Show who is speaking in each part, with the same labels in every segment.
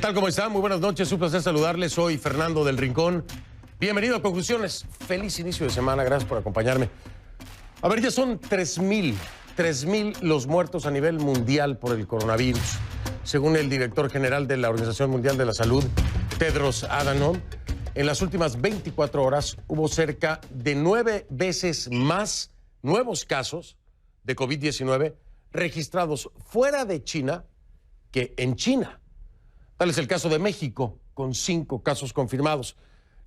Speaker 1: tal? ¿Cómo están? Muy buenas noches, un placer saludarles. Soy Fernando del Rincón. Bienvenido a Conclusiones. Feliz inicio de semana, gracias por acompañarme. A ver, ya son 3,000 los muertos a nivel mundial por el coronavirus. Según el director general de la Organización Mundial de la Salud, Tedros Adhanom, en las últimas 24 horas hubo cerca de 9 veces más nuevos casos de COVID-19 registrados fuera de China que en China. Tal es el caso de México, con 5 casos confirmados,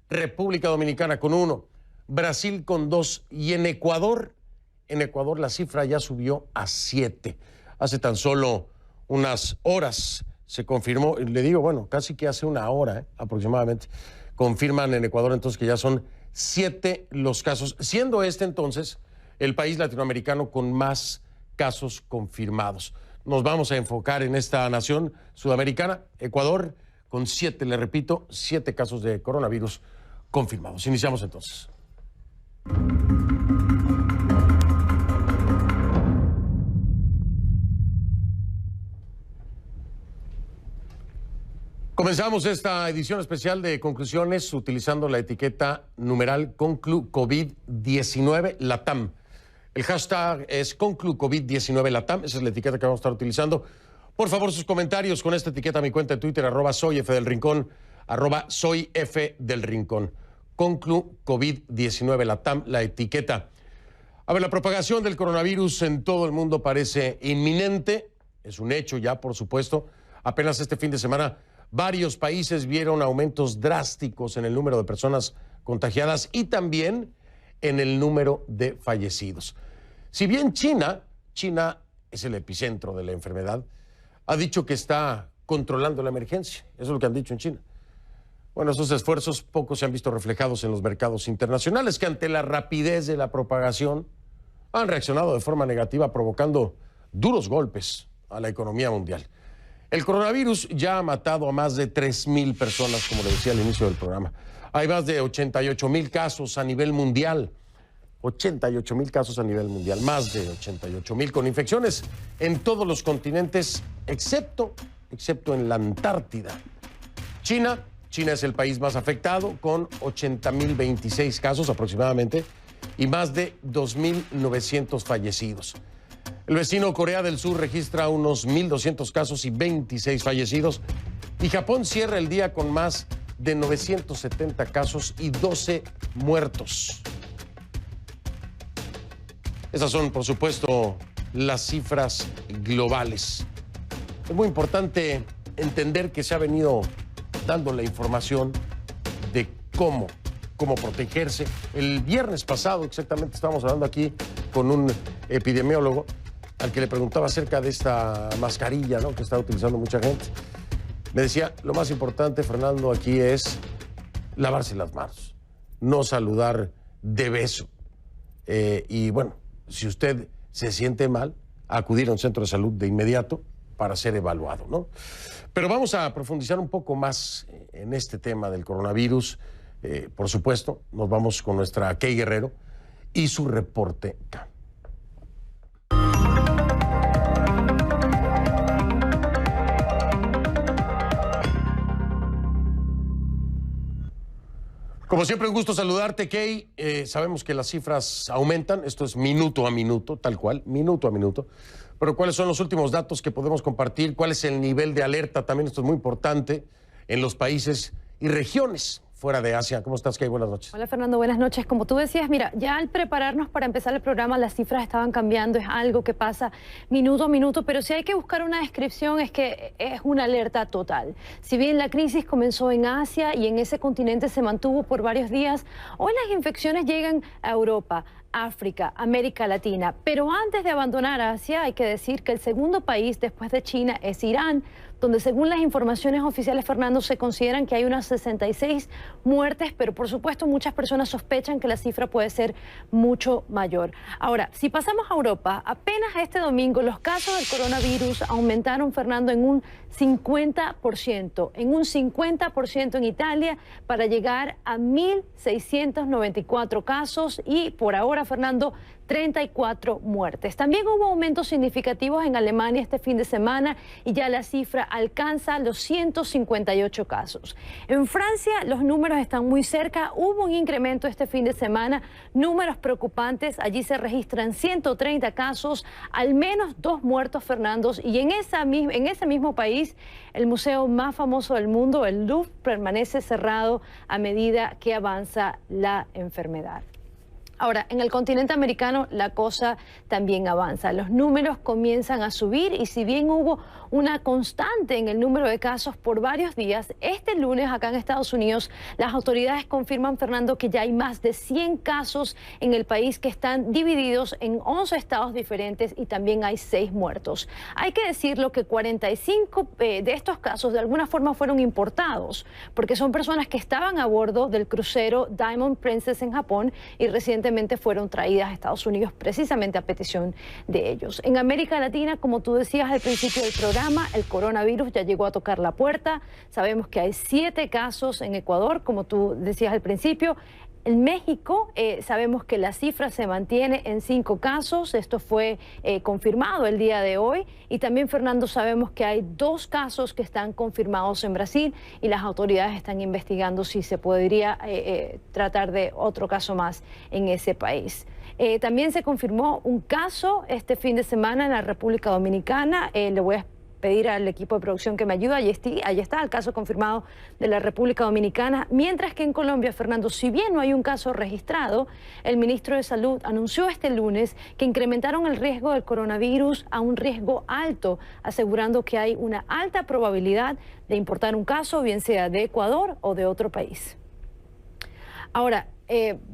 Speaker 1: República Dominicana con 1, Brasil con 2 y en Ecuador la cifra ya subió a 7. Hace tan solo unas horas se confirmó, le digo, bueno, casi que hace una hora aproximadamente, confirman en Ecuador entonces que ya son 7 los casos, siendo este entonces el país latinoamericano con más casos confirmados. Nos vamos a enfocar en esta nación sudamericana, Ecuador, con 7, le repito, 7 casos de coronavirus confirmados. Iniciamos entonces. Comenzamos esta edición especial de Conclusiones utilizando la etiqueta numeral Conclu COVID-19 Latam. El hashtag es ConcluCovid19 Latam, esa es la etiqueta que vamos a estar utilizando. Por favor, sus comentarios con esta etiqueta a mi cuenta de Twitter, @soyfdelrincón, @soyfdelrincón. ConcluCovid19 Latam, la etiqueta. A ver, la propagación del coronavirus en todo el mundo parece inminente, es un hecho ya, por supuesto. Apenas este fin de semana, varios países vieron aumentos drásticos en el número de personas contagiadas y también en el número de fallecidos. Si bien China es el epicentro de la enfermedad, ha dicho que está controlando la emergencia. Eso es lo que han dicho en China. Bueno, esos esfuerzos pocos se han visto reflejados en los mercados internacionales, que ante la rapidez de la propagación han reaccionado de forma negativa, provocando duros golpes a la economía mundial. El coronavirus ya ha matado a más de 3,000 personas, como le decía al inicio del programa. Hay más de 88,000 casos a nivel mundial. 88,000 casos a nivel mundial, más de 88,000 con infecciones en todos los continentes, excepto en la Antártida. China es el país más afectado, con 80,026 casos aproximadamente y más de 2,900 fallecidos. El vecino Corea del Sur registra unos 1,200 casos y 26 fallecidos. Y Japón cierra el día con más de 970 casos y 12 muertos. Esas son, por supuesto, las cifras globales. Es muy importante entender que se ha venido dando la información de cómo protegerse. El viernes pasado, exactamente, estábamos hablando aquí con un epidemiólogo al que le preguntaba acerca de esta mascarilla, ¿no?, que está utilizando mucha gente. Me decía, lo más importante, Fernando, aquí es lavarse las manos, no saludar de beso. Y bueno, si usted se siente mal, acudir a un centro de salud de inmediato para ser evaluado, ¿no? Pero vamos a profundizar un poco más en este tema del coronavirus. Por supuesto, nos vamos con nuestra Kay Guerrero y su reporte. Como siempre, un gusto saludarte, Kay. Sabemos que las cifras aumentan, esto es minuto a minuto, tal cual, minuto a minuto. Pero ¿cuáles son los últimos datos que podemos compartir? ¿Cuál es el nivel de alerta? También esto es muy importante en los países y regiones fuera de Asia. ¿Cómo estás, Kay? Buenas noches.
Speaker 2: Hola, Fernando, buenas noches. Como tú decías, mira, ya al prepararnos para empezar el programa, las cifras estaban cambiando, es algo que pasa minuto a minuto, pero si hay que buscar una descripción es que es una alerta total. Si bien la crisis comenzó en Asia y en ese continente se mantuvo por varios días, hoy las infecciones llegan a Europa, África, América Latina. Pero antes de abandonar Asia, hay que decir que el segundo país después de China es Irán, donde según las informaciones oficiales, Fernando, se consideran que hay unas 66 muertes, pero por supuesto muchas personas sospechan que la cifra puede ser mucho mayor. Ahora, si pasamos a Europa, apenas este domingo los casos del coronavirus aumentaron, Fernando, en un 50% en Italia para llegar a 1.694 casos y por ahora, Fernando, 34 muertes. También hubo aumentos significativos en Alemania este fin de semana y ya la cifra alcanza los 158 casos. En Francia los números están muy cerca, hubo un incremento este fin de semana, números preocupantes, allí se registran 130 casos, al menos 2 muertos, Fernando, y en ese mismo país el museo más famoso del mundo, el Louvre, permanece cerrado a medida que avanza la enfermedad. Ahora, en el continente americano la cosa también avanza. Los números comienzan a subir y si bien hubo una constante en el número de casos por varios días, este lunes acá en Estados Unidos las autoridades confirman, Fernando, que ya hay más de 100 casos en el país que están divididos en 11 estados diferentes y también hay 6 muertos. Hay que decirlo que 45 de estos casos de alguna forma fueron importados porque son personas que estaban a bordo del crucero Diamond Princess en Japón y recientemente fueron traídas a Estados Unidos precisamente a petición de ellos. En América Latina, como tú decías al principio del programa, el coronavirus ya llegó a tocar la puerta. Sabemos que hay 7 casos en Ecuador, como tú decías al principio. En México sabemos que la cifra se mantiene en 5 casos, esto fue confirmado el día de hoy y también, Fernando, sabemos que hay 2 casos que están confirmados en Brasil y las autoridades están investigando si se podría tratar de otro caso más en ese país. También se confirmó un caso este fin de semana en la República Dominicana, le voy a pedir al equipo de producción que me ayude. Allí está el caso confirmado de la República Dominicana, mientras que en Colombia, Fernando, si bien no hay un caso registrado, el ministro de Salud anunció este lunes que incrementaron el riesgo del coronavirus a un riesgo alto, asegurando que hay una alta probabilidad de importar un caso, bien sea de Ecuador o de otro país. Ahora,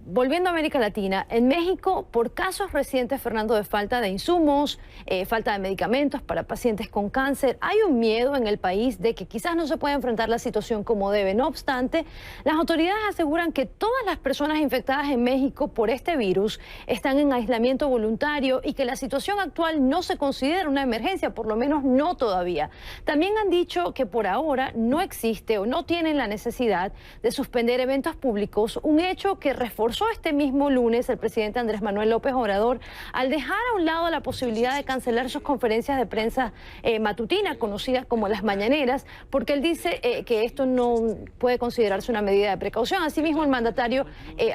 Speaker 2: volviendo a América Latina, en México, por casos recientes, Fernando, de falta de insumos, falta de medicamentos para pacientes con cáncer, hay un miedo en el país de que quizás no se pueda enfrentar la situación como debe. No obstante, las autoridades aseguran que todas las personas infectadas en México por este virus están en aislamiento voluntario y que la situación actual no se considera una emergencia, por lo menos no todavía. También han dicho que por ahora no existe o no tienen la necesidad de suspender eventos públicos, un hecho que reforzó este mismo lunes el presidente Andrés Manuel López Obrador al dejar a un lado la posibilidad de cancelar sus conferencias de prensa matutinas, conocidas como las mañaneras, porque él dice que esto no puede considerarse una medida de precaución. Asimismo, el mandatario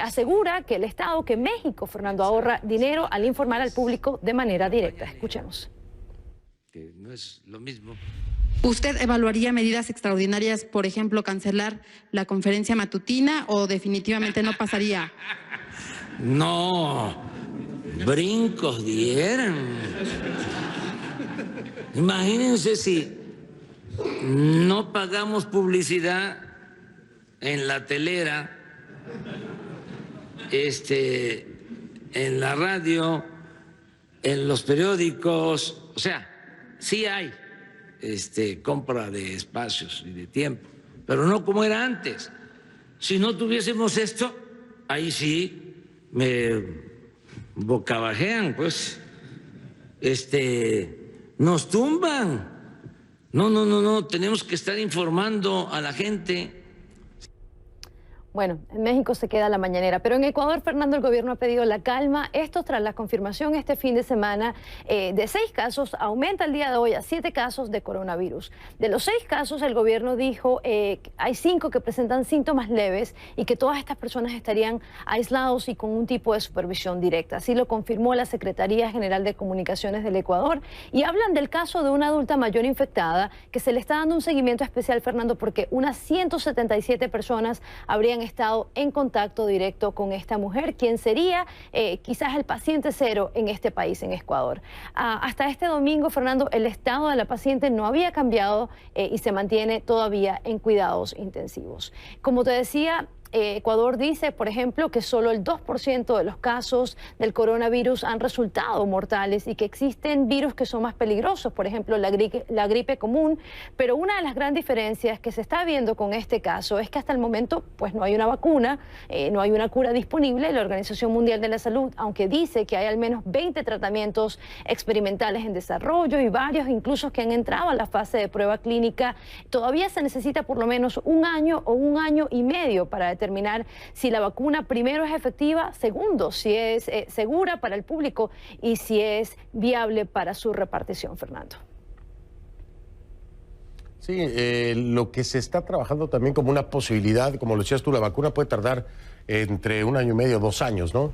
Speaker 2: asegura que el Estado, que México, Fernando, ahorra dinero al informar al público de manera directa. Escuchemos.
Speaker 3: Que no es lo mismo.
Speaker 4: ¿Usted evaluaría medidas extraordinarias, por ejemplo, cancelar la conferencia matutina o definitivamente no pasaría?
Speaker 3: No, brincos dieran. Imagínense si no pagamos publicidad en la telera, en la radio, en los periódicos, o sea, sí hay compra de espacios y de tiempo, pero no como era antes. Si no tuviésemos esto, ahí sí me bocabajean, pues, nos tumban. No, tenemos que estar informando a la gente.
Speaker 2: Bueno, en México se queda la mañanera, pero en Ecuador, Fernando, el gobierno ha pedido la calma. Esto tras la confirmación este fin de semana de 6 casos, aumenta el día de hoy a 7 casos de coronavirus. De los 6 casos, el gobierno dijo hay 5 que presentan síntomas leves y que todas estas personas estarían aislados y con un tipo de supervisión directa. Así lo confirmó la Secretaría General de Comunicaciones del Ecuador y hablan del caso de una adulta mayor infectada que se le está dando un seguimiento especial, Fernando, porque unas 177 personas habrían estado en contacto directo con esta mujer, quien sería quizás el paciente cero en este país, en Ecuador. Hasta este domingo, Fernando, el estado de la paciente no había cambiado y se mantiene todavía en cuidados intensivos. Como te decía, Ecuador dice, por ejemplo, que solo el 2% de los casos del coronavirus han resultado mortales y que existen virus que son más peligrosos, por ejemplo, la gripe común. Pero una de las grandes diferencias que se está viendo con este caso es que hasta el momento pues no hay una vacuna, no hay una cura disponible. La Organización Mundial de la Salud, aunque dice que hay al menos 20 tratamientos experimentales en desarrollo y varios incluso que han entrado a la fase de prueba clínica, todavía se necesita por lo menos un año o un año y medio para determinar determinar si la vacuna, primero, es efectiva, segundo, si es segura para el público y si es viable para su repartición, Fernando.
Speaker 1: Sí, lo que se está trabajando también como una posibilidad, como lo decías tú, la vacuna puede tardar entre 1 año y medio, 2 años, ¿no?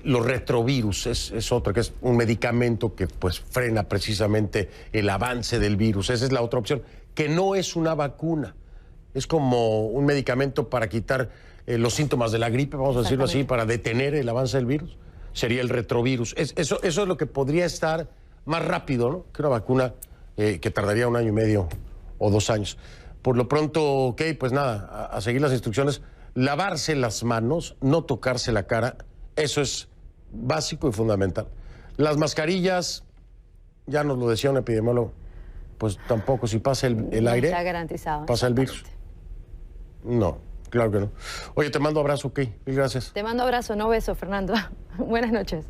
Speaker 1: Los retrovirus es otro, que es un medicamento que pues frena precisamente el avance del virus. Esa es la otra opción, que no es una vacuna. Es como un medicamento para quitar los síntomas de la gripe, vamos a decirlo así, para detener el avance del virus. Sería el retrovirus. Eso es lo que podría estar más rápido, ¿no?, que una vacuna que tardaría 1 año y medio o 2 años. Por lo pronto, ok, pues nada, a seguir las instrucciones. Lavarse las manos, no tocarse la cara, eso es básico y fundamental. Las mascarillas, ya nos lo decía un epidemiólogo, pues tampoco, si pasa el aire,
Speaker 2: está garantizado,
Speaker 1: pasa el virus. No, claro que no. Oye, te mando abrazo, ok, mil gracias.
Speaker 2: Te mando abrazo, no beso, Fernando. Buenas noches.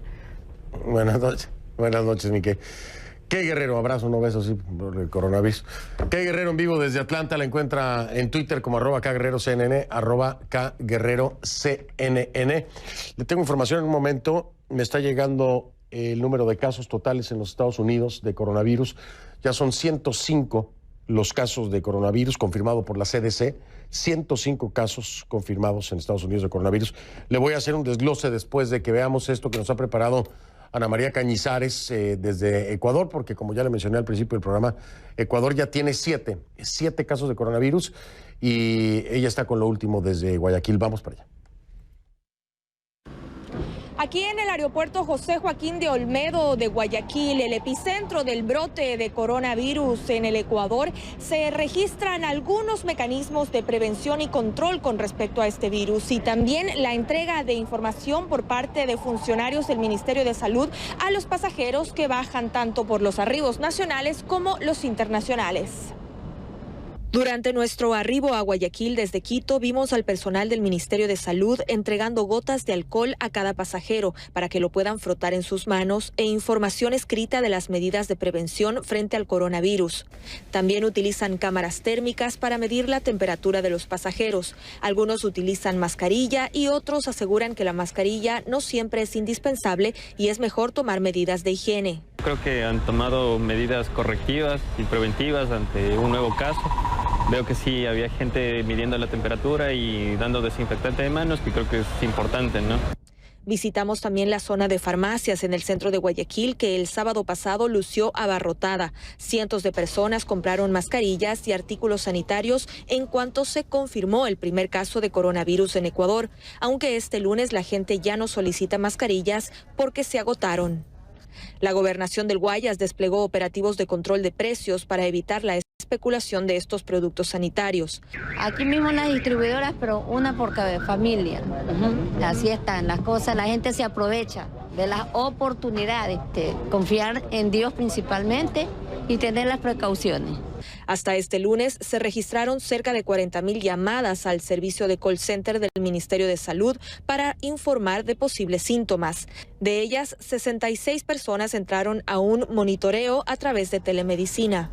Speaker 1: Buenas noches, Miquel. Qué Guerrero, abrazo, no beso, sí, por el coronavirus. Qué Guerrero en vivo desde Atlanta, la encuentra en Twitter como @KGuerreroCNN, @KGuerreroCNN. Le tengo información en un momento, me está llegando el número de casos totales en los Estados Unidos de coronavirus. Ya son 105 los casos de coronavirus confirmados por la CDC, 105 casos confirmados en Estados Unidos de coronavirus. Le voy a hacer un desglose después de que veamos esto que nos ha preparado Ana María Cañizares desde Ecuador, porque como ya le mencioné al principio del programa, Ecuador ya tiene 7 casos de coronavirus y ella está con lo último desde Guayaquil. Vamos para allá.
Speaker 5: Aquí en el aeropuerto José Joaquín de Olmedo de Guayaquil, el epicentro del brote de coronavirus en el Ecuador, se registran algunos mecanismos de prevención y control con respecto a este virus y también la entrega de información por parte de funcionarios del Ministerio de Salud a los pasajeros que bajan tanto por los arribos nacionales como los internacionales. Durante nuestro arribo a Guayaquil desde Quito, vimos al personal del Ministerio de Salud entregando gotas de alcohol a cada pasajero para que lo puedan frotar en sus manos e información escrita de las medidas de prevención frente al coronavirus. También utilizan cámaras térmicas para medir la temperatura de los pasajeros. Algunos utilizan mascarilla y otros aseguran que la mascarilla no siempre es indispensable y es mejor tomar medidas de higiene.
Speaker 6: Creo que han tomado medidas correctivas y preventivas ante un nuevo caso. Veo que sí, había gente midiendo la temperatura y dando desinfectante de manos, que creo que es importante, ¿no?
Speaker 5: Visitamos también la zona de farmacias en el centro de Guayaquil, que el sábado pasado lució abarrotada. Cientos de personas compraron mascarillas y artículos sanitarios en cuanto se confirmó el primer caso de coronavirus en Ecuador, aunque este lunes la gente ya no solicita mascarillas porque se agotaron. La Gobernación del Guayas desplegó operativos de control de precios para evitar la especulación de estos productos sanitarios.
Speaker 7: Aquí mismo las distribuidoras, pero una por cada familia. Así están las cosas, la gente se aprovecha de las oportunidades, confiar en Dios principalmente y tener las precauciones.
Speaker 5: Hasta este lunes se registraron cerca de 40.000 llamadas al servicio de call center del Ministerio de Salud para informar de posibles síntomas. De ellas, 66 personas entraron a un monitoreo a través de telemedicina.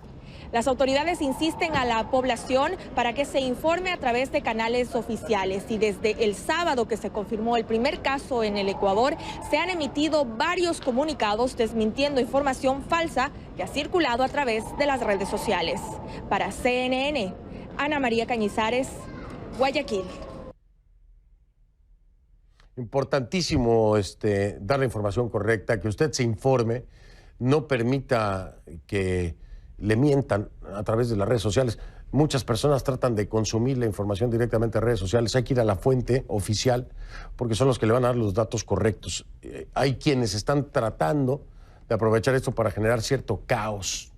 Speaker 5: Las autoridades insisten a la población para que se informe a través de canales oficiales y desde el sábado que se confirmó el primer caso en el Ecuador, se han emitido varios comunicados desmintiendo información falsa que ha circulado a través de las redes sociales. Para CNN, Ana María Cañizares, Guayaquil.
Speaker 1: Importantísimo dar la información correcta, que usted se informe, no permita que le mientan a través de las redes sociales. Muchas personas tratan de consumir la información directamente en redes sociales. Hay que ir a la fuente oficial porque son los que le van a dar los datos correctos. Hay quienes están tratando de aprovechar esto para generar cierto caos.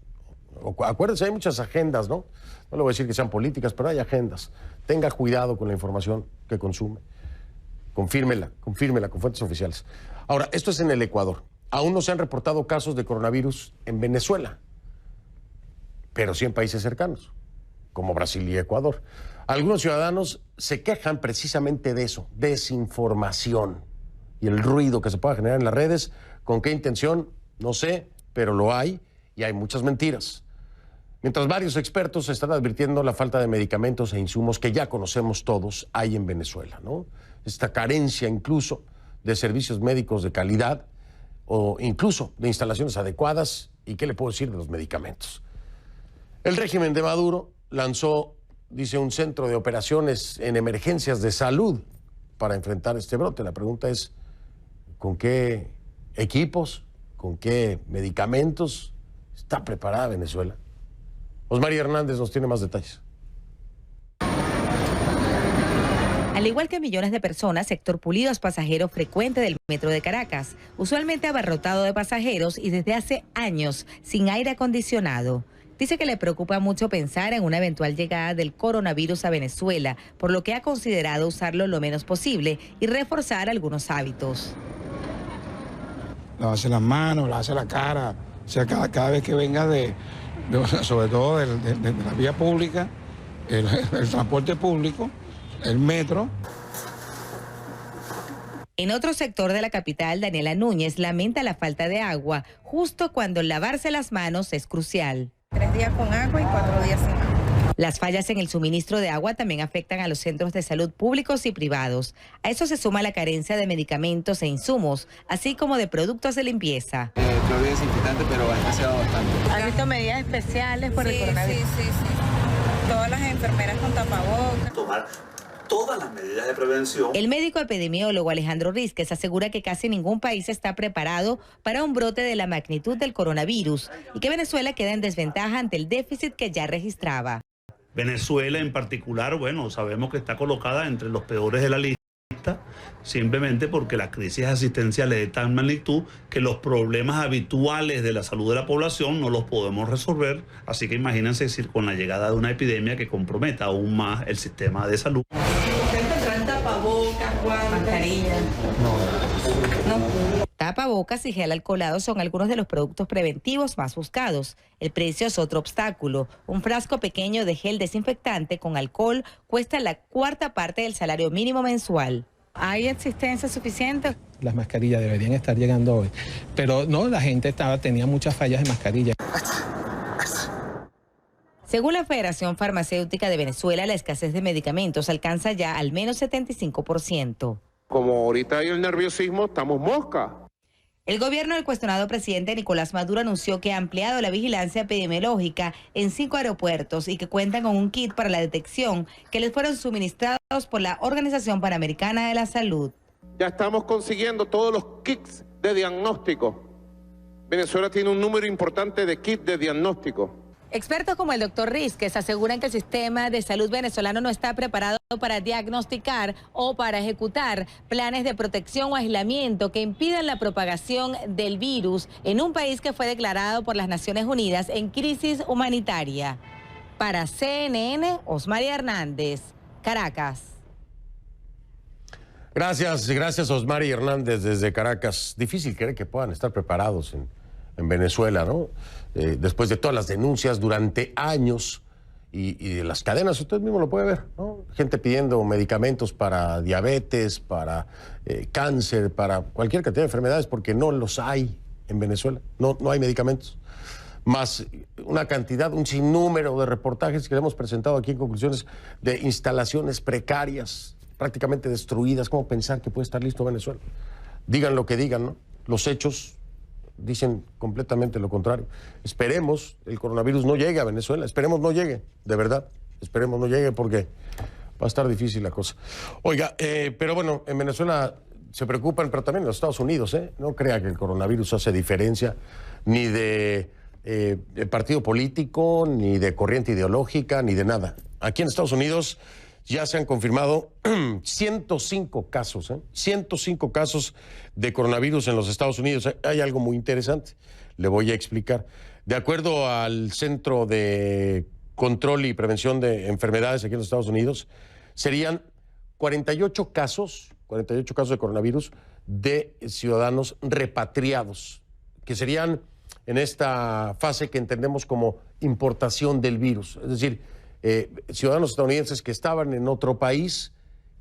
Speaker 1: Acuérdense, hay muchas agendas, ¿no? No le voy a decir que sean políticas, pero hay agendas. Tenga cuidado con la información que consume. Confírmela con fuentes oficiales. Ahora, esto es en el Ecuador. Aún no se han reportado casos de coronavirus en Venezuela, pero sí en países cercanos, como Brasil y Ecuador. Algunos ciudadanos se quejan precisamente de eso, desinformación y el ruido que se pueda generar en las redes. ¿Con qué intención? No sé, pero lo hay y hay muchas mentiras. Mientras varios expertos están advirtiendo la falta de medicamentos e insumos que ya conocemos todos hay en Venezuela, ¿no? Esta carencia incluso de servicios médicos de calidad o incluso de instalaciones adecuadas. ¿Y qué le puedo decir de los medicamentos? El régimen de Maduro lanzó, dice, un centro de operaciones en emergencias de salud para enfrentar este brote. La pregunta es, ¿con qué equipos, con qué medicamentos está preparada Venezuela? Osmari Hernández nos tiene más detalles.
Speaker 8: Al igual que millones de personas, Héctor Pulido es pasajero frecuente del metro de Caracas, usualmente abarrotado de pasajeros y desde hace años sin aire acondicionado. Dice que le preocupa mucho pensar en una eventual llegada del coronavirus a Venezuela, por lo que ha considerado usarlo lo menos posible y reforzar algunos hábitos.
Speaker 9: Lavarse las manos, lavarse la cara, o sea, cada vez que venga sobre todo de la vía pública, el transporte público, el metro.
Speaker 8: En otro sector de la capital, Daniela Núñez lamenta la falta de agua, justo cuando lavarse las manos es crucial.
Speaker 10: 3 días con agua y 4 días sin agua.
Speaker 8: Las fallas en el suministro de agua también afectan a los centros de salud públicos y privados. A eso se suma la carencia de medicamentos e insumos, así como de productos de limpieza.
Speaker 11: Cloro desinfectante, pero ha escaseado bastante.
Speaker 10: ¿Has visto medidas especiales por el coronavirus? Sí. Todas las enfermeras con tapabocas.
Speaker 12: Tomar todas las medidas de prevención.
Speaker 8: El médico epidemiólogo Alejandro Rísquez asegura que casi ningún país está preparado para un brote de la magnitud del coronavirus y que Venezuela queda en desventaja ante el déficit que ya registraba.
Speaker 12: Venezuela en particular, bueno, sabemos que está colocada entre los peores de la lista, simplemente porque la crisis asistencial es de tal magnitud que los problemas habituales de la salud de la población no los podemos resolver. Así que imagínense si con la llegada de una epidemia que comprometa aún más el sistema de salud.
Speaker 10: ¿Ustedes tendrán tapabocas, guantes, mascarillas?
Speaker 8: No. Tapabocas y gel alcoholado son algunos de los productos preventivos más buscados. El precio es otro obstáculo. Un frasco pequeño de gel desinfectante con alcohol cuesta la 1/4 parte del salario mínimo mensual.
Speaker 10: ¿Hay existencia suficiente?
Speaker 13: Las mascarillas deberían estar llegando hoy, pero no, la gente tenía muchas fallas de mascarilla.
Speaker 8: Según la Federación Farmacéutica de Venezuela, la escasez de medicamentos alcanza ya al menos 75%.
Speaker 14: Como ahorita hay el nerviosismo, estamos mosca.
Speaker 8: El gobierno del cuestionado presidente Nicolás Maduro anunció que ha ampliado la vigilancia epidemiológica en 5 aeropuertos y que cuentan con un kit para la detección que les fueron suministrados por la Organización Panamericana de la Salud.
Speaker 14: Ya estamos consiguiendo todos los kits de diagnóstico. Venezuela tiene un número importante de kits de diagnóstico.
Speaker 8: Expertos como el doctor Rísquez aseguran que el sistema de salud venezolano no está preparado para diagnosticar o para ejecutar planes de protección o aislamiento que impidan la propagación del virus en un país que fue declarado por las Naciones Unidas en crisis humanitaria. Para CNN, Osmari Hernández, Caracas.
Speaker 1: Gracias Osmari Hernández desde Caracas. Difícil creer que puedan estar preparados en Venezuela, ¿no? Después de todas las denuncias durante años y de las cadenas, usted mismo lo puede ver, ¿no? Gente pidiendo medicamentos para diabetes, para cáncer, para cualquier cantidad de enfermedades, porque no los hay en Venezuela, no hay medicamentos. Más una cantidad, un sinnúmero de reportajes que le hemos presentado aquí en Conclusiones de instalaciones precarias, prácticamente destruidas. ¿Cómo pensar que puede estar listo Venezuela? Digan lo que digan, ¿no? Los hechos dicen completamente lo contrario. Esperemos el coronavirus no llegue a Venezuela, esperemos no llegue, de verdad, esperemos no llegue porque va a estar difícil la cosa. Oiga, pero bueno, en Venezuela se preocupan, pero también en los Estados Unidos, no crea que el coronavirus hace diferencia ni de partido político, ni de corriente ideológica, ni de nada. Aquí en Estados Unidos ya se han confirmado 105 casos, 105 casos de coronavirus en los Estados Unidos. Hay algo muy interesante, le voy a explicar. De acuerdo al Centro de Control y Prevención de Enfermedades aquí en los Estados Unidos, serían 48 casos de coronavirus de ciudadanos repatriados, que serían en esta fase que entendemos como importación del virus, es decir, ciudadanos estadounidenses que estaban en otro país,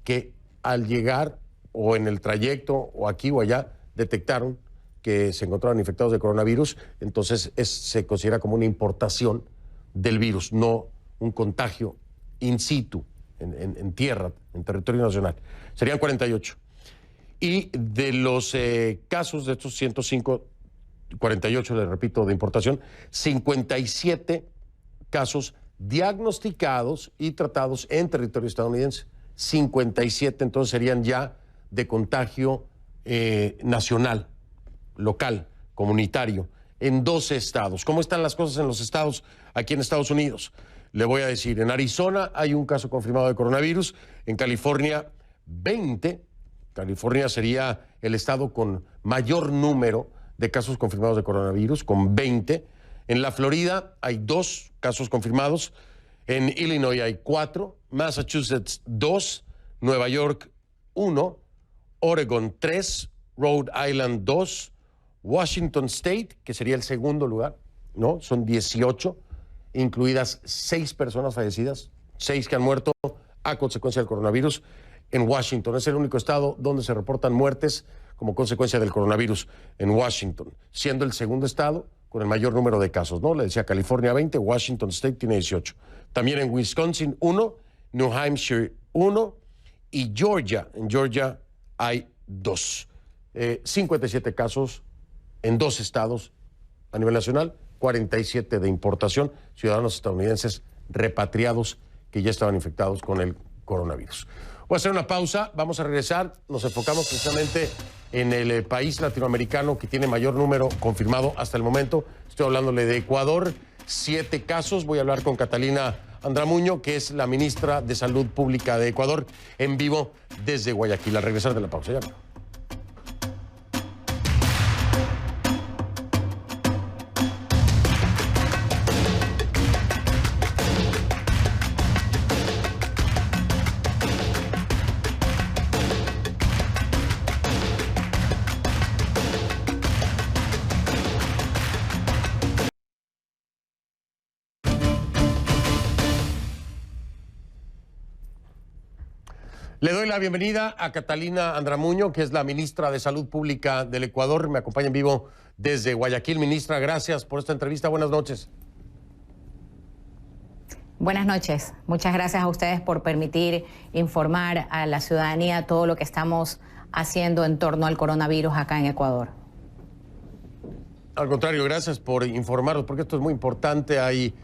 Speaker 1: que al llegar o en el trayecto o aquí o allá detectaron que se encontraban infectados de coronavirus, entonces se considera como una importación del virus, no un contagio in situ, en tierra, en territorio nacional. Serían 48. Y de los casos de estos 105, 48, les repito, de importación, 57 casos diagnosticados y tratados en territorio estadounidense. 57 entonces serían ya de contagio nacional, local, comunitario, en 12 estados. ¿Cómo están las cosas en los estados aquí en Estados Unidos? Le voy a decir, en Arizona hay un caso confirmado de coronavirus, en California 20, California sería el estado con mayor número de casos confirmados de coronavirus, con 20. En la Florida hay 2 casos confirmados, en Illinois hay 4, Massachusetts 2, Nueva York 1, Oregon 3, Rhode Island 2, Washington State, que sería el segundo lugar, ¿no? Son 18, incluidas 6 personas fallecidas, 6 que han muerto a consecuencia del coronavirus. En Washington es el único estado donde se reportan muertes como consecuencia del coronavirus, en Washington, siendo el segundo estado con el mayor número de casos, ¿no? Le decía California 20, Washington State tiene 18. También en Wisconsin 1, New Hampshire 1 y Georgia. En Georgia hay 2. 57 casos en 2 estados a nivel nacional, 47 de importación, ciudadanos estadounidenses repatriados que ya estaban infectados con el coronavirus. Voy a hacer una pausa, vamos a regresar, nos enfocamos precisamente en el país latinoamericano que tiene mayor número confirmado hasta el momento. Estoy hablándole de Ecuador, 7 casos. Voy a hablar con Catalina Andramuño, que es la ministra de Salud Pública de Ecuador, en vivo desde Guayaquil. Al regresar de la pausa, ya. Le doy la bienvenida a Catalina Andramuño, que es la ministra de Salud Pública del Ecuador. Me acompaña en vivo desde Guayaquil. Ministra, gracias por esta entrevista. Buenas noches.
Speaker 15: Buenas noches. Muchas gracias a ustedes por permitir informar a la ciudadanía todo lo que estamos haciendo en torno al coronavirus acá en Ecuador.
Speaker 1: Al contrario, gracias por informarnos, porque esto es muy importante. Hay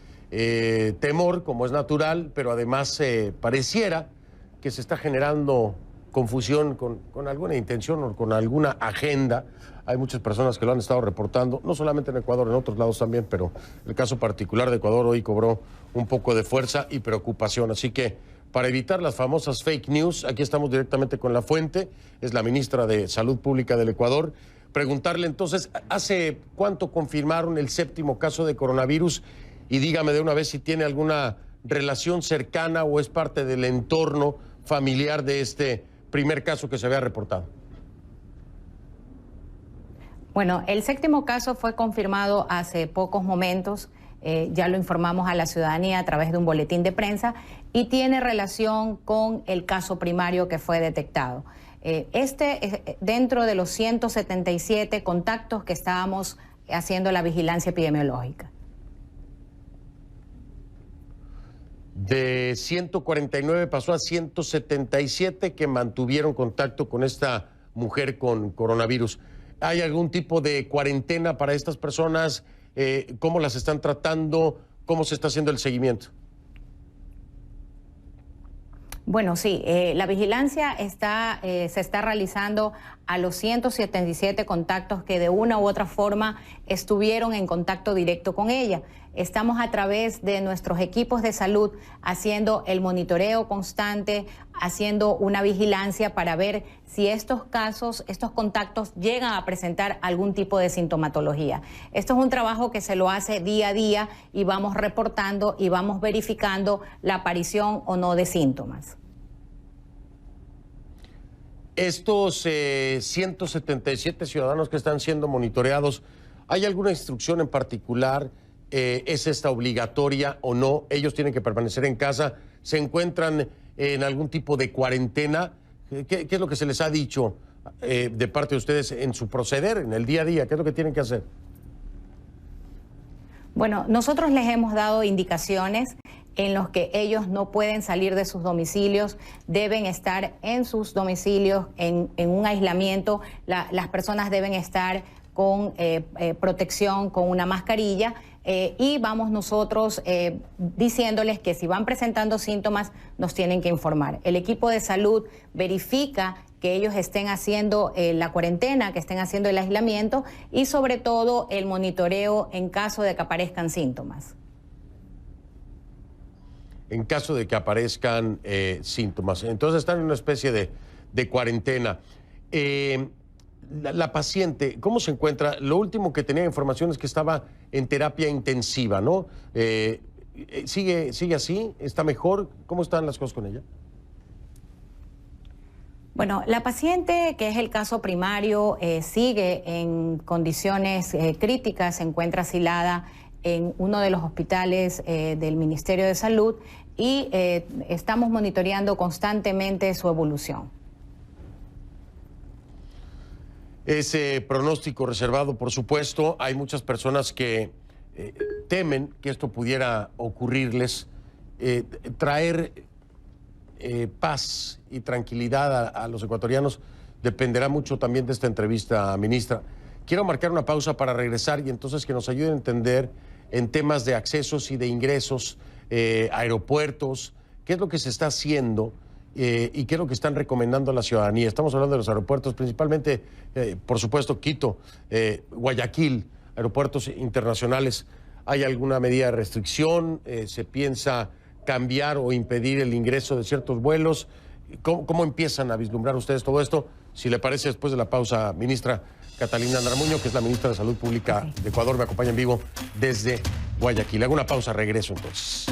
Speaker 1: temor, como es natural, pero además pareciera que se está generando confusión con alguna intención o con alguna agenda. Hay muchas personas que lo han estado reportando, no solamente en Ecuador, en otros lados también, pero el caso particular de Ecuador hoy cobró un poco de fuerza y preocupación. Así que para evitar las famosas fake news, aquí estamos directamente con la fuente, es la ministra de Salud Pública del Ecuador. Preguntarle entonces, ¿hace cuánto confirmaron el 7º caso de coronavirus? Y dígame de una vez si tiene alguna relación cercana o es parte del entorno familiar de este primer caso que se había reportado.
Speaker 15: Bueno, el 7º caso fue confirmado hace pocos momentos, ya lo informamos a la ciudadanía a través de un boletín de prensa y tiene relación con el caso primario que fue detectado. Dentro de los 177 contactos que estábamos haciendo la vigilancia epidemiológica.
Speaker 1: De 149 pasó a 177 que mantuvieron contacto con esta mujer con coronavirus. ¿Hay algún tipo de cuarentena para estas personas? ¿Cómo las están tratando? ¿Cómo se está haciendo el seguimiento?
Speaker 15: Bueno, sí, la vigilancia se está realizando a los 177 contactos que de una u otra forma estuvieron en contacto directo con ella. Estamos a través de nuestros equipos de salud haciendo el monitoreo constante, haciendo una vigilancia para ver si estos contactos llegan a presentar algún tipo de sintomatología. Esto es un trabajo que se lo hace día a día y vamos reportando y vamos verificando la aparición o no de síntomas.
Speaker 1: Estos 177 ciudadanos que están siendo monitoreados, ¿hay alguna instrucción en particular? ¿Es esta obligatoria o no? ¿Ellos tienen que permanecer en casa? ¿Se encuentran en algún tipo de cuarentena? ¿Qué es lo que se les ha dicho de parte de ustedes en su proceder, en el día a día? ¿Qué es lo que tienen que hacer?
Speaker 15: Bueno, nosotros les hemos dado indicaciones en los que ellos no pueden salir de sus domicilios, deben estar en sus domicilios en un aislamiento, las personas deben estar con protección, con una mascarilla, y vamos nosotros diciéndoles que si van presentando síntomas nos tienen que informar. El equipo de salud verifica que ellos estén haciendo la cuarentena, que estén haciendo el aislamiento y sobre todo el monitoreo en caso de que aparezcan síntomas.
Speaker 1: En caso de que aparezcan síntomas. Entonces están en una especie de cuarentena. La paciente, ¿cómo se encuentra? Lo último que tenía información es que estaba en terapia intensiva, ¿no? ¿Sigue así? ¿Está mejor? ¿Cómo están las cosas con ella?
Speaker 15: Bueno, la paciente, que es el caso primario, sigue en condiciones críticas, se encuentra asilada en uno de los hospitales del Ministerio de Salud y estamos monitoreando constantemente su evolución.
Speaker 1: Ese pronóstico reservado, por supuesto, hay muchas personas que temen que esto pudiera ocurrirles, traer paz y tranquilidad a los ecuatorianos dependerá mucho también de esta entrevista, ministra. Quiero marcar una pausa para regresar y entonces que nos ayuden a entender en temas de accesos y de ingresos, aeropuertos, qué es lo que se está haciendo y qué es lo que están recomendando a la ciudadanía. Estamos hablando de los aeropuertos, principalmente, por supuesto, Quito, Guayaquil, aeropuertos internacionales. ¿Hay alguna medida de restricción? ¿Se piensa cambiar o impedir el ingreso de ciertos vuelos? ¿Cómo empiezan a vislumbrar ustedes todo esto? Si le parece, después de la pausa, ministra Catalina Andramuño, que es la ministra de Salud Pública de Ecuador, me acompaña en vivo desde Guayaquil. Hago una pausa, regreso entonces.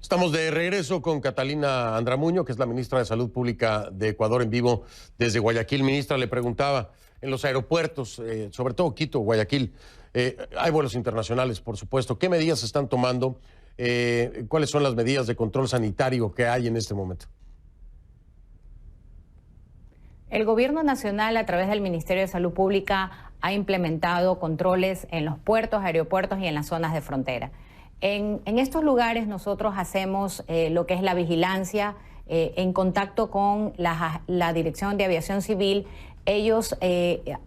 Speaker 1: Estamos de regreso con Catalina Andramuño, que es la ministra de Salud Pública de Ecuador, en vivo desde Guayaquil. Ministra, le preguntaba, en los aeropuertos, sobre todo Quito, Guayaquil, hay vuelos internacionales, por supuesto. ¿Qué medidas se están tomando? ¿Cuáles son las medidas de control sanitario que hay en este momento?
Speaker 15: El Gobierno Nacional, a través del Ministerio de Salud Pública, ha implementado controles en los puertos, aeropuertos y en las zonas de frontera. En estos lugares nosotros hacemos lo que es la vigilancia en contacto con la Dirección de Aviación Civil. Ellos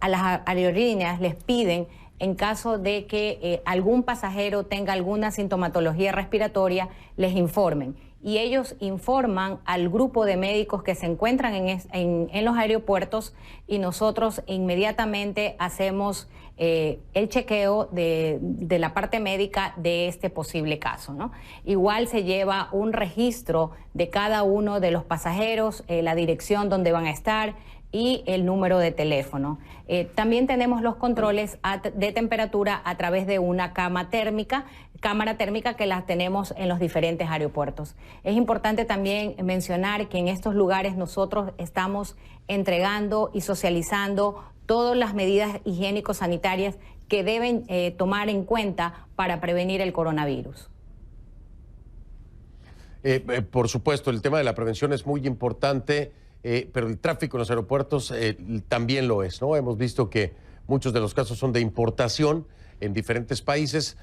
Speaker 15: a las aerolíneas les piden, en caso de que algún pasajero tenga alguna sintomatología respiratoria, les informen. Y ellos informan al grupo de médicos que se encuentran en los aeropuertos y nosotros inmediatamente hacemos el chequeo de la parte médica de este posible caso, ¿no? Igual se lleva un registro de cada uno de los pasajeros, la dirección donde van a estar y el número de teléfono. También tenemos los controles de temperatura a través de una cámara térmica que las tenemos en los diferentes aeropuertos. Es importante también mencionar que en estos lugares nosotros estamos entregando y socializando todas las medidas higiénico-sanitarias que deben tomar en cuenta para prevenir el coronavirus.
Speaker 1: Por supuesto, el tema de la prevención es muy importante, pero el tráfico en los aeropuertos también lo es, ¿no? Hemos visto que muchos de los casos son de importación en diferentes países.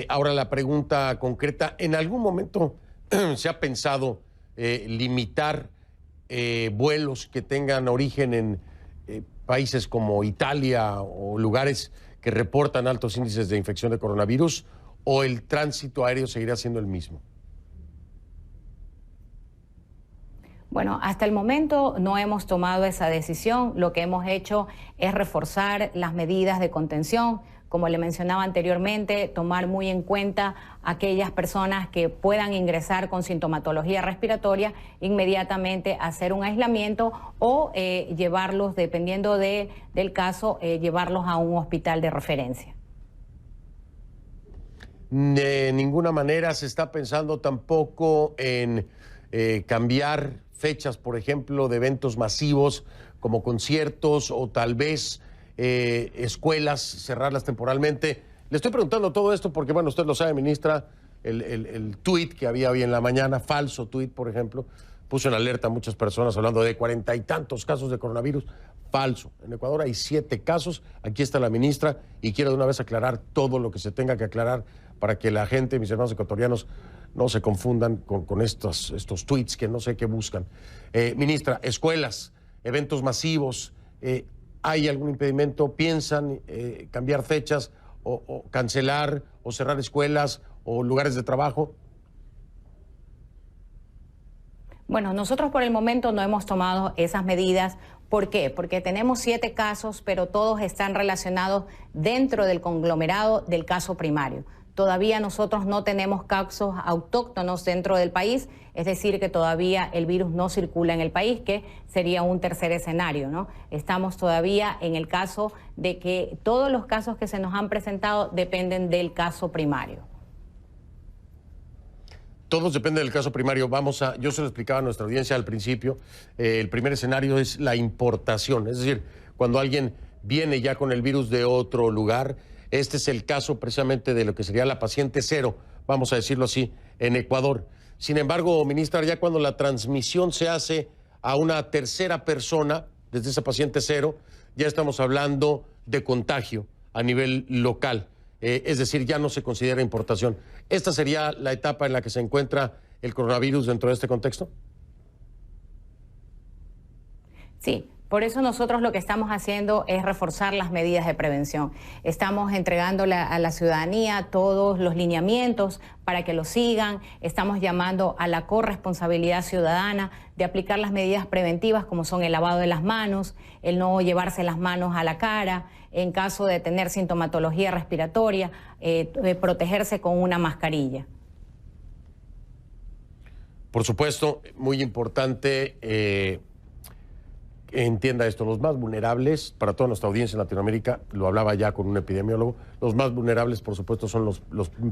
Speaker 1: Ahora la pregunta concreta, ¿en algún momento se ha pensado limitar vuelos que tengan origen en países como Italia o lugares que reportan altos índices de infección de coronavirus, o el tránsito aéreo seguirá siendo el mismo?
Speaker 15: Bueno, hasta el momento no hemos tomado esa decisión. Lo que hemos hecho es reforzar las medidas de contención. Como le mencionaba anteriormente, tomar muy en cuenta aquellas personas que puedan ingresar con sintomatología respiratoria, inmediatamente hacer un aislamiento o llevarlos, dependiendo del caso, llevarlos a un hospital de referencia.
Speaker 1: De ninguna manera se está pensando tampoco en cambiar fechas, por ejemplo, de eventos masivos como conciertos o tal vez escuelas, cerrarlas temporalmente. Le estoy preguntando todo esto porque, bueno, usted lo sabe, ministra, el tuit que había hoy en la mañana, falso tuit, por ejemplo, puso en alerta a muchas personas hablando de 40 y tantos casos de coronavirus. Falso. En Ecuador hay 7 casos. Aquí está la ministra y quiero de una vez aclarar todo lo que se tenga que aclarar para que la gente, mis hermanos ecuatorianos, no se confundan con estos tweets que no sé qué buscan. Ministra, escuelas, eventos masivos, ¿hay algún impedimento? ¿Piensan cambiar fechas o cancelar o cerrar escuelas o lugares de trabajo?
Speaker 15: Bueno, nosotros por el momento no hemos tomado esas medidas. ¿Por qué? Porque tenemos 7 casos, pero todos están relacionados dentro del conglomerado del caso primario. Todavía nosotros no tenemos casos autóctonos dentro del país, es decir, que todavía el virus no circula en el país, que sería un tercer escenario, ¿no? Estamos todavía en el caso de que todos los casos que se nos han presentado dependen del caso primario.
Speaker 1: Todos dependen del caso primario. Yo se lo explicaba a nuestra audiencia al principio, el primer escenario es la importación, es decir, cuando alguien viene ya con el virus de otro lugar. Este es el caso precisamente de lo que sería la paciente cero, vamos a decirlo así, en Ecuador. Sin embargo, ministra, ya cuando la transmisión se hace a una tercera persona, desde esa paciente cero, ya estamos hablando de contagio a nivel local. Es decir, ya no se considera importación. ¿Esta sería la etapa en la que se encuentra el coronavirus dentro de este contexto?
Speaker 15: Sí. Por eso nosotros lo que estamos haciendo es reforzar las medidas de prevención. Estamos entregándole a la ciudadanía todos los lineamientos para que lo sigan. Estamos llamando a la corresponsabilidad ciudadana de aplicar las medidas preventivas como son el lavado de las manos, el no llevarse las manos a la cara, en caso de tener sintomatología respiratoria, protegerse con una mascarilla.
Speaker 1: Por supuesto, muy importante... entienda esto, los más vulnerables, para toda nuestra audiencia en Latinoamérica, lo hablaba ya con un epidemiólogo, los más vulnerables, por supuesto, son los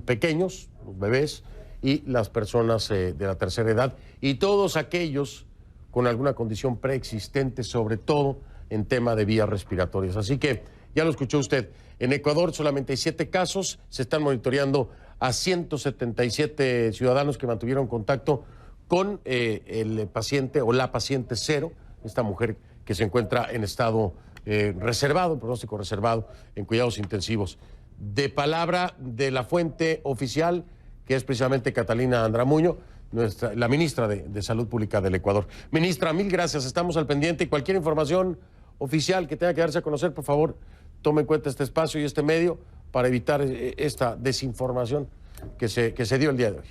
Speaker 1: pequeños, los bebés y las personas de la tercera edad y todos aquellos con alguna condición preexistente, sobre todo en tema de vías respiratorias. Así que ya lo escuchó usted, en Ecuador solamente hay 7 casos, se están monitoreando a 177 ciudadanos que mantuvieron contacto con el paciente o la paciente cero, esta mujer que se encuentra en estado reservado, pronóstico reservado, en cuidados intensivos. De palabra de la fuente oficial, que es precisamente Catalina Andramuño, la ministra de Salud Pública del Ecuador. Ministra, mil gracias, estamos al pendiente y cualquier información oficial que tenga que darse a conocer, por favor, tome en cuenta este espacio y este medio para evitar esta desinformación que se dio el día de hoy.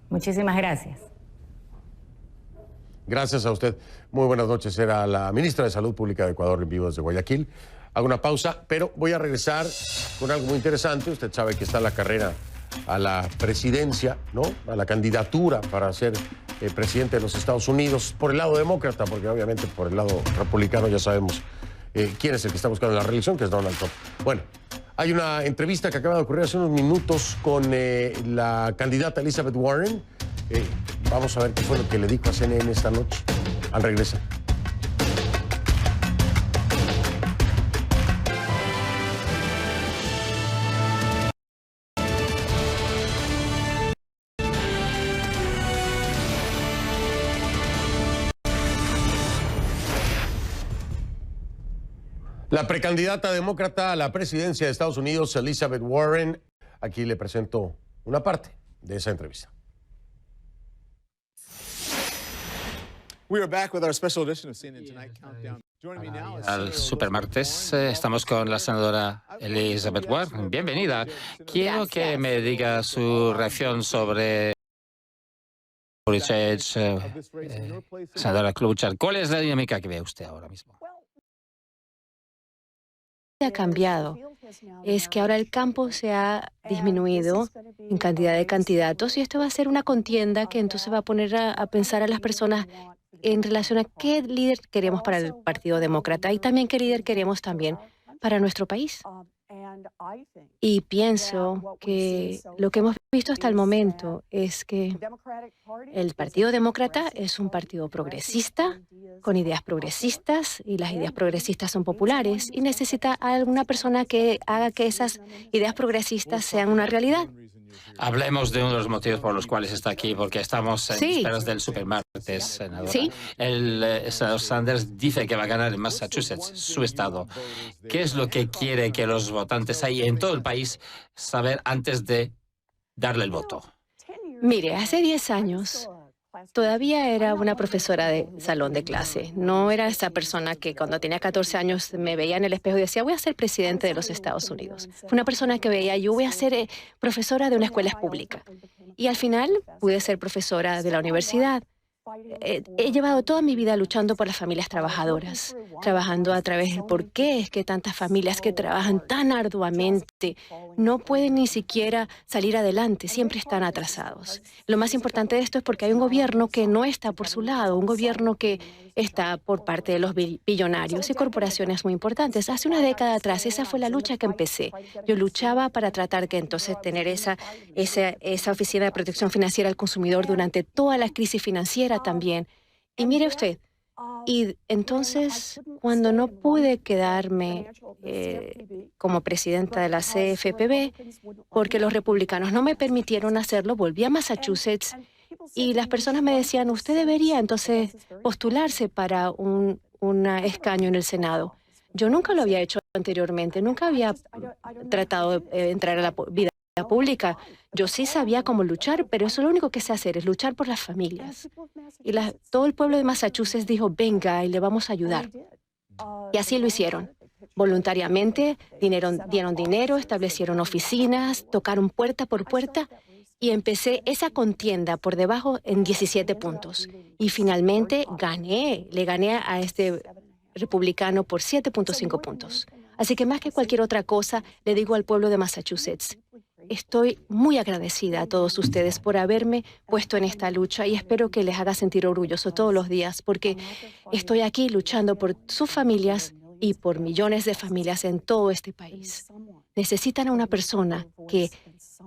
Speaker 15: Muchísimas gracias.
Speaker 1: Gracias a usted. Muy buenas noches. Era la ministra de Salud Pública de Ecuador en vivo desde Guayaquil. Hago una pausa, pero voy a regresar con algo muy interesante. Usted sabe que está la carrera a la presidencia, ¿no? A la candidatura para ser presidente de los Estados Unidos por el lado demócrata, porque obviamente por el lado republicano ya sabemos quién es el que está buscando la reelección, que es Donald Trump. Bueno, hay una entrevista que acaba de ocurrir hace unos minutos con la candidata Elizabeth Warren. Vamos a ver qué fue lo que le dijo a CNN esta noche al regresar. La precandidata demócrata a la presidencia de Estados Unidos, Elizabeth Warren, aquí le presento una parte de esa entrevista.
Speaker 16: Al Supermartes estamos con la senadora Elizabeth Warren. Bienvenida. Quiero que me diga su reacción sobre Buttigieg, senadora Klobuchar. ¿Cuál es la dinámica que ve usted ahora mismo?
Speaker 17: Ha cambiado es que ahora el campo se ha disminuido en cantidad de candidatos y esto va a ser una contienda que entonces va a poner a pensar a las personas en relación a qué líder queremos para el Partido Demócrata y también qué líder queremos también para nuestro país. Y pienso que lo que hemos visto hasta el momento es que el Partido Demócrata es un partido progresista, con ideas progresistas, y las ideas progresistas son populares, y necesita a alguna persona que haga que esas ideas progresistas sean una realidad.
Speaker 16: Hablemos de uno de los motivos por los cuales está aquí, porque estamos en vísperas del supermartes, senadora.
Speaker 17: Sí.
Speaker 16: El senador Sanders dice que va a ganar en Massachusetts, su estado. ¿Qué es lo que quiere que los votantes ahí en todo el país saber antes de darle el voto?
Speaker 17: Mire, hace 10 años todavía era una profesora de salón de clase. No era esa persona que cuando tenía 14 años me veía en el espejo y decía, voy a ser presidente de los Estados Unidos. Fue una persona que veía, yo voy a ser profesora de una escuela pública. Y al final pude ser profesora de la universidad. He llevado toda mi vida luchando por las familias trabajadoras, trabajando a través del por qué es que tantas familias que trabajan tan arduamente no pueden ni siquiera salir adelante, siempre están atrasados. Lo más importante de esto es porque hay un gobierno que no está por su lado, un gobierno que está por parte de los billonarios y corporaciones muy importantes. Hace una década atrás, esa fue la lucha que empecé. Yo luchaba para tratar que entonces tener esa oficina de protección financiera al consumidor durante toda la crisis financiera también. Y mire usted, y entonces cuando no pude quedarme como presidenta de la CFPB, porque los republicanos no me permitieron hacerlo, volví a Massachusetts y las personas me decían, usted debería entonces postularse para un escaño en el Senado. Yo nunca lo había hecho anteriormente, nunca había tratado de entrar a la vida pública. Yo sí sabía cómo luchar, pero eso es lo único que sé hacer, es luchar por las familias. Y todo el pueblo de Massachusetts dijo, venga, y le vamos a ayudar. Y así lo hicieron. Voluntariamente dieron dinero, establecieron oficinas, tocaron puerta por puerta, y empecé esa contienda por debajo en 17 puntos. Y finalmente le gané a este republicano por 7.5 puntos. Así que más que cualquier otra cosa, le digo al pueblo de Massachusetts, estoy muy agradecida a todos ustedes por haberme puesto en esta lucha y espero que les haga sentir orgulloso todos los días, porque estoy aquí luchando por sus familias y por millones de familias en todo este país. Necesitan a una persona que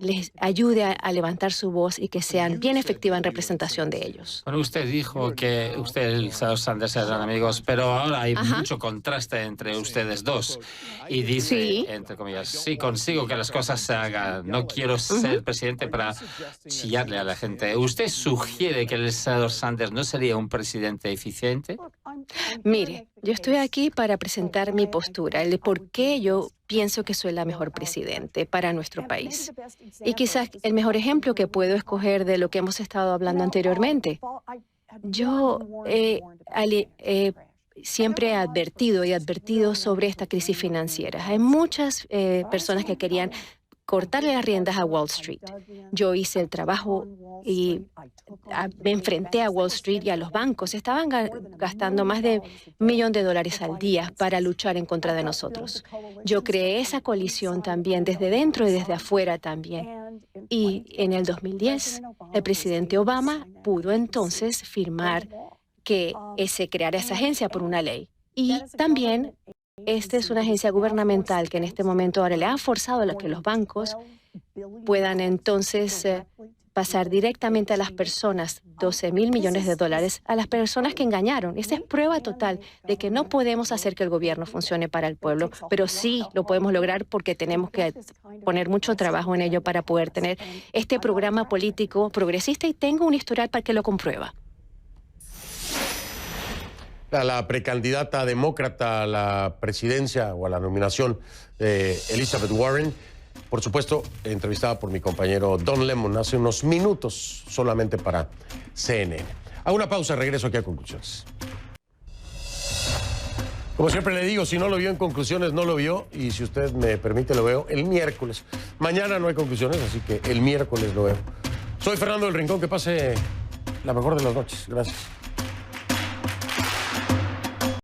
Speaker 17: les ayude a levantar su voz y que sean bien efectiva en representación de ellos.
Speaker 16: Bueno, usted dijo que usted y el senador Sanders eran amigos, pero ahora hay mucho contraste entre ustedes dos. Y dice, entre comillas, sí, consigo que las cosas se hagan. No quiero ser presidente para chillarle a la gente. ¿Usted sugiere que el senador Sanders no sería un presidente eficiente?
Speaker 17: Mire, yo estoy aquí para presentar mi postura, el de por qué yo pienso que soy la mejor presidente para nuestro país. Y quizás el mejor ejemplo que puedo escoger de lo que hemos estado hablando anteriormente. Yo siempre he advertido sobre esta crisis financiera. Hay muchas personas que querían cortarle las riendas a Wall Street. Yo hice el trabajo y me enfrenté a Wall Street y a los bancos. Estaban gastando más de $1 millón al día para luchar en contra de nosotros. Yo creé esa coalición también desde dentro y desde afuera también. Y en el 2010, el presidente Obama pudo entonces firmar que se creara esa agencia por una ley. Y también esta es una agencia gubernamental que en este momento ahora le ha forzado a que los bancos puedan entonces pasar directamente a las personas $12,000 millones, a las personas que engañaron. Esa es prueba total de que no podemos hacer que el gobierno funcione para el pueblo, pero sí lo podemos lograr porque tenemos que poner mucho trabajo en ello para poder tener este programa político progresista y tengo un historial para que lo comprueba.
Speaker 1: La precandidata demócrata a la presidencia o a la nominación de Elizabeth Warren, por supuesto, entrevistada por mi compañero Don Lemon hace unos minutos solamente para CNN. Hago una pausa, regreso aquí a Conclusiones. Como siempre le digo, si no lo vio en Conclusiones, no lo vio, y si usted me permite, lo veo el miércoles. Mañana no hay Conclusiones, así que el miércoles lo veo. Soy Fernando del Rincón, que pase la mejor de las noches. Gracias.